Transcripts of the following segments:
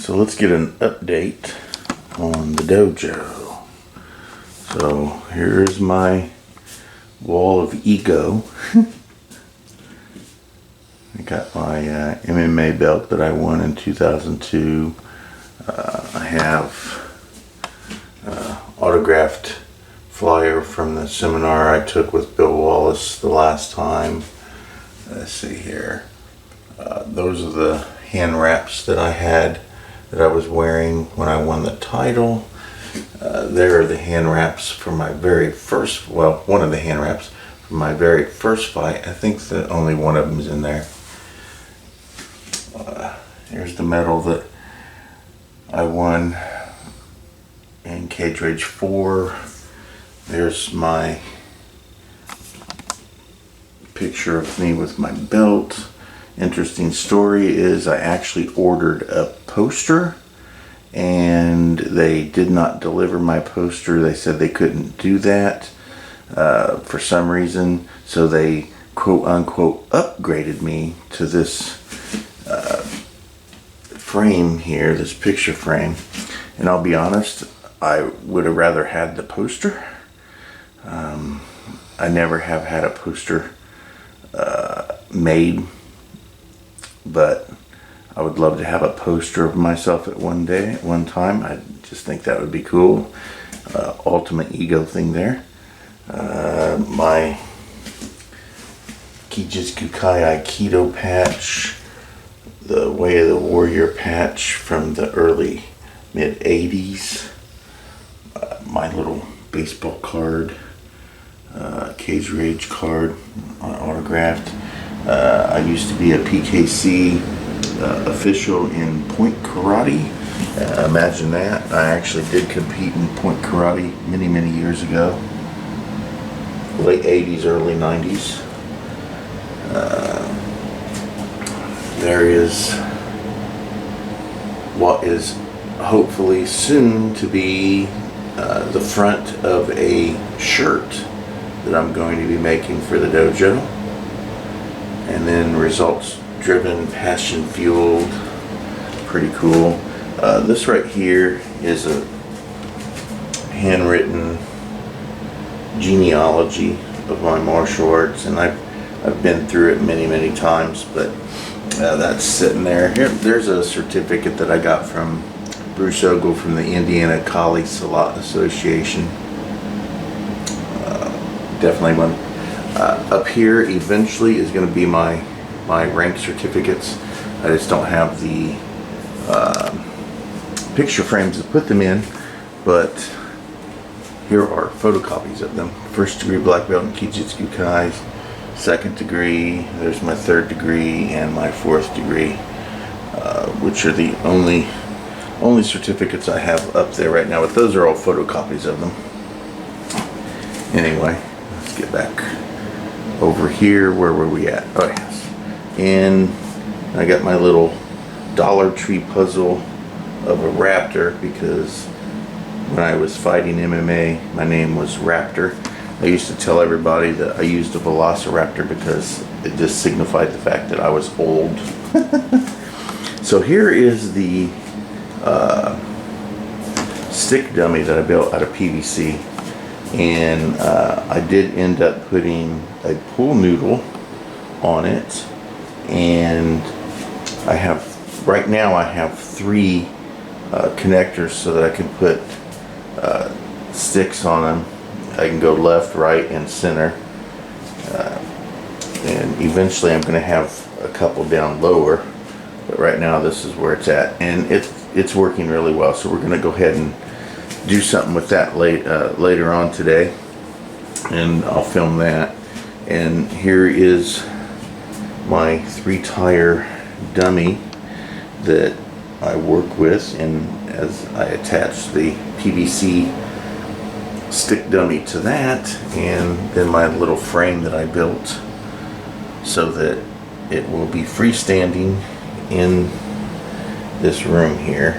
So let's get an update on the dojo. So here's my wall of ego. I got my MMA belt that I won in 2002. I have autographed flyer from the seminar I took with Bill Wallace the last time. Let's see here. Those are the hand wraps that I had that I was wearing when I won the title. There are the hand wraps from my very first, well, one of the hand wraps from my very first fight. I think that only one of them is in there. Here's the medal that I won in Cage Rage 4. There's my picture of me with my belt. Interesting story is I actually ordered a poster and they did not deliver my poster. They said they couldn't do that for some reason, so they quote unquote upgraded me to this frame here, this picture frame. And I'll be honest, I would have rather had the poster. I never have had a poster made, but I would love to have a poster of myself at one time. I just think that would be cool. Ultimate ego thing there. My Kijitsu Kai Aikido patch, the Way of the Warrior patch from the early mid 80s. My little baseball card, Cage Rage card, autographed. I used to be a PKC official in Point Karate. Imagine that. I actually did compete in Point Karate many years ago. Late 80s, early 90s. There is what is hopefully soon to be the front of a shirt that I'm going to be making for the dojo. And then results driven, passion fueled, pretty cool. This right here is a handwritten genealogy of my martial arts, and I've been through it many times, but that's sitting there. There's a certificate that I got from Bruce Ogle from the Indiana Kali Salat Association. Definitely one. Up here eventually is going to be my rank certificates. I just don't have the picture frames to put them in, but here are photocopies of them. First degree black belt in Kijitsu Kai, second degree, there's my third degree, and my fourth degree, which are the only certificates I have up there right now, but those are all photocopies of them. Anyway, let's get back over here. Where were we at? Oh yes. And I got my little Dollar Tree puzzle of a raptor, because when I was fighting MMA, my name was Raptor. I used to tell everybody that I used a Velociraptor because it just signified the fact that I was old. So here is the stick dummy that I built out of PVC. And I did end up putting a pool noodle on it, and right now I have 3 connectors so that I can put sticks on them. I can go left, right, and center, and eventually I'm going to have a couple down lower, but right now this is where it's at, and it's working really well. So we're going to go ahead and do something with that later on today, and I'll film that. And here is my 3-tire dummy that I work with, and as I attach the PVC stick dummy to that, and then my little frame that I built so that it will be freestanding in this room here,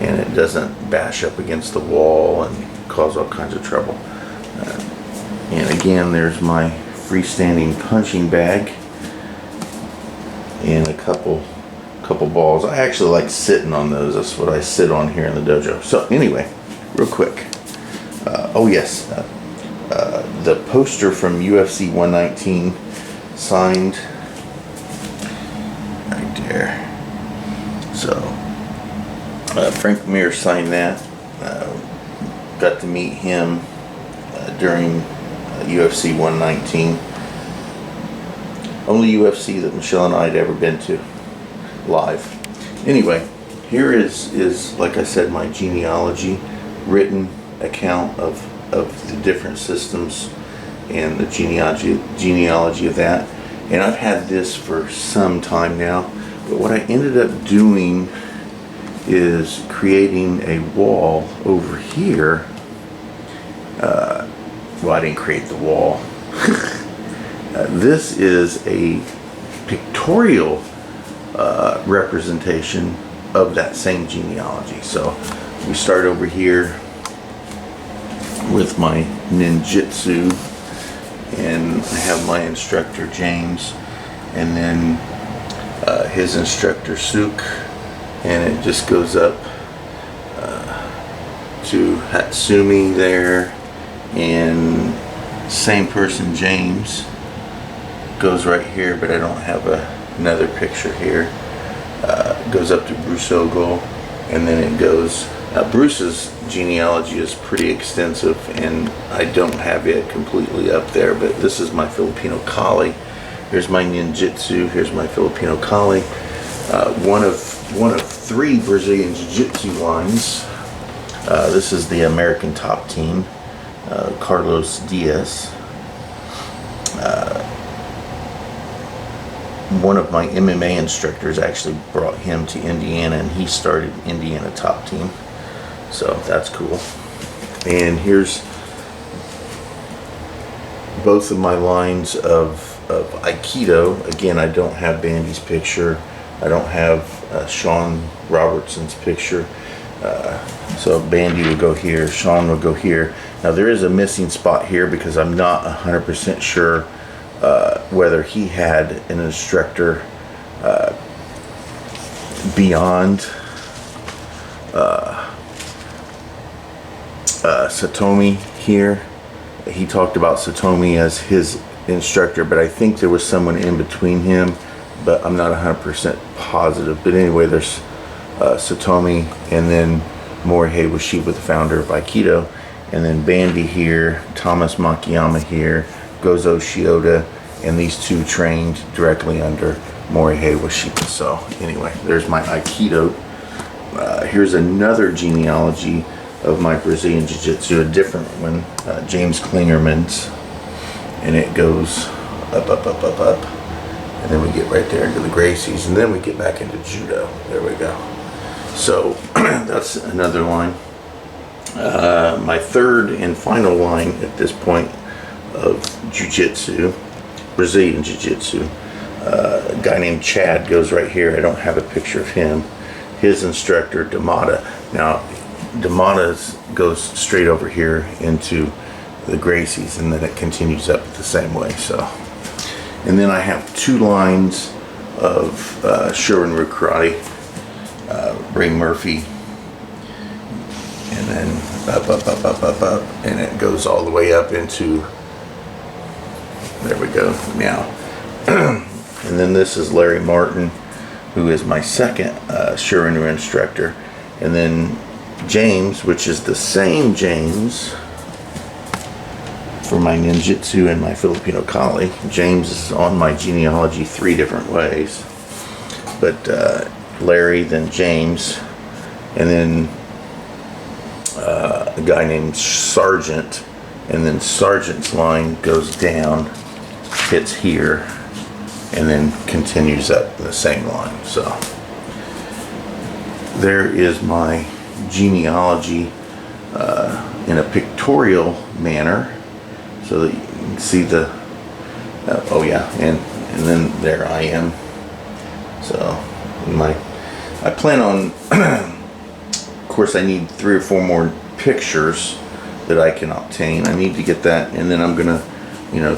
and it doesn't bash up against the wall and cause all kinds of trouble. And again, there's my freestanding punching bag and a couple couple balls. I actually like sitting on those. That's what I sit on here in the dojo. So anyway, real quick. Oh yes, the poster from UFC 119 signed right there. So Frank Mir signed that. Got to meet him during UFC 119. Only UFC that Michelle and I had ever been to live. Anyway, here is like I said, my genealogy, written account of the different systems and the genealogy of that. And I've had this for some time now, but what I ended up doing is creating a wall over here. Well, I didn't create the wall. This is a pictorial representation of that same genealogy. So we start over here with my ninjutsu, and I have my instructor James, and then his instructor Suk, and it just goes up to Hatsumi there, and same person James goes right here, but I don't have another picture here. Goes up to Bruce Ogle, and then it goes. Bruce's genealogy is pretty extensive, and I don't have it completely up there, but this is my Filipino Kali. Here's my ninjutsu. Here's my Filipino Kali. One of 3 Brazilian Jiu-Jitsu lines. This is the American top team, Carlos Diaz. One of my MMA instructors actually brought him to Indiana, and he started Indiana top team. So that's cool. And here's both of my lines of Aikido. Again, I don't have Bandy's picture. I don't have Sean Robertson's picture. So Bandy will go here, Sean will go here. Now there is a missing spot here because I'm not 100% sure whether he had an instructor beyond Satomi here. He talked about Satomi as his instructor, but I think there was someone in between him, but I'm not 100% positive. But anyway, there's Satomi, and then Morihei Washiba, the founder of Aikido, and then Bandy here, Thomas Makiyama here, Gozo Shioda, and these 2 trained directly under Morihei Washiba. So anyway, there's my Aikido. Here's another genealogy of my Brazilian Jiu-Jitsu, a different one, James Klingerman's, and it goes up, up, up, up, up, and then we get right there into the Gracies, and then we get back into Judo. There we go. So that's another line. My third and final line at this point of Jiu-Jitsu, Brazilian Jiu-Jitsu, a guy named Chad goes right here. I don't have a picture of him. His instructor, Damata. Now, Damata goes straight over here into the Gracies, and then it continues up the same way. So, and then I have 2 lines of Shorin-ryu Karate, Ray Murphy, and then up, up, up, up, up, up, and it goes all the way up into, there we go, now. And then this is Larry Martin, who is my second Shorin-ryu instructor, and then James, which is the same James for my ninjutsu and my Filipino Kali. James is on my genealogy 3 different ways, but Larry, then James, and then a guy named Sargent, and then Sargent's line goes down, hits here, and then continues up the same line. So there is my genealogy in a pictorial manner, so that you can see the oh yeah, and then there I am. So I plan on of course I need 3 or 4 more pictures that I can obtain. I need to get that, and then I'm gonna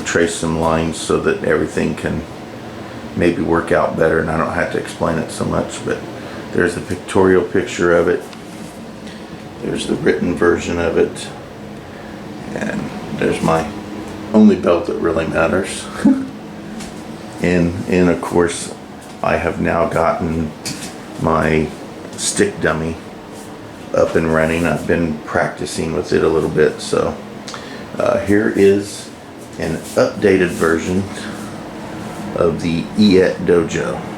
trace some lines so that everything can maybe work out better and I don't have to explain it so much. But there's the pictorial picture of it. There's the written version of it. And there's my only belt that really matters. and of course, I have now gotten my stick dummy up and running. I've been practicing with it a little bit. So here is an updated version of the Dojo.